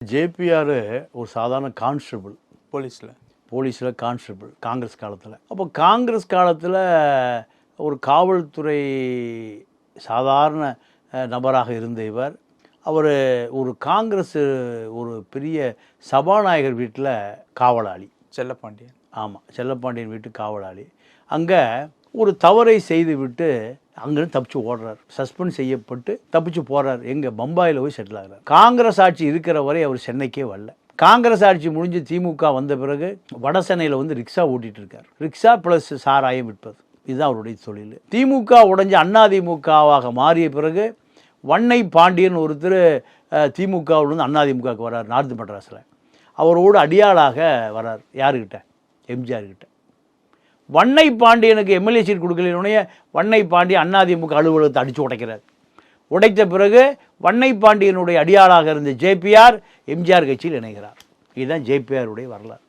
JPR ஒரு சாதாரண constable, போலீஸில் கான்ஸ்டபிள் காங்கிரஸ் காலத்தில். அப்போ காங்கிரஸ் காலத்தில் ஒரு காவல்துறை சாதாரண நபராக இருந்த இவர், அவர் ஒரு காங்கிரஸ் ஒரு பெரிய சபாநாயகர் வீட்டில் காவலாளி. செல்லப்பாண்டியன். ஆமாம், செல்லப்பாண்டியன் வீட்டு காவலாளி. அங்கே ஒரு தவறை செய்து விட்டு அங்கேருந்து தப்பிச்சு ஓடுறார். சஸ்பெண்ட் செய்யப்பட்டு தப்பிச்சு போகிறார். எங்கே? பம்பாயில் போய் செட்டில் ஆகிறார். காங்கிரஸ் ஆட்சி இருக்கிற வரை அவர் சென்னைக்கே வரல. காங்கிரஸ் ஆட்சி முடிஞ்சு திமுக வந்த பிறகு வட சென்னையில் வந்து ரிக்ஷா ஓட்டிகிட்டு இருக்கார். ரிக்ஷா ப்ளஸ் சாராயம் விற்பது, இதுதான் அவருடைய தொழில். திமுக உடைஞ்சு அதிமுகவாக மாறிய பிறகு வன்னை பாண்டியன் ஒருத்தர் திமுகவிலிருந்து அதிமுகவுக்கு வர்றார். நார்த் மெட்ராஸில் அவரோடு அடியாளாக வர்றார். யாருக்கிட்ட? எம்ஜிஆர்கிட்ட. வன்னை பாண்டியனுக்கு எம்எல்ஏ சீட் கொடுக்கலையே, வன்னை பாண்டியன் அதிமுக அலுவலகத்தை அடித்து உடைக்கிறார். உடைத்த பிறகு வன்னை பாண்டியனுடைய அடியாளாக இருந்த ஜேபிஆர் எம்ஜிஆர் கட்சியில் இணைகிறார். இதுதான் ஜேபிஆருடைய வரலாறு.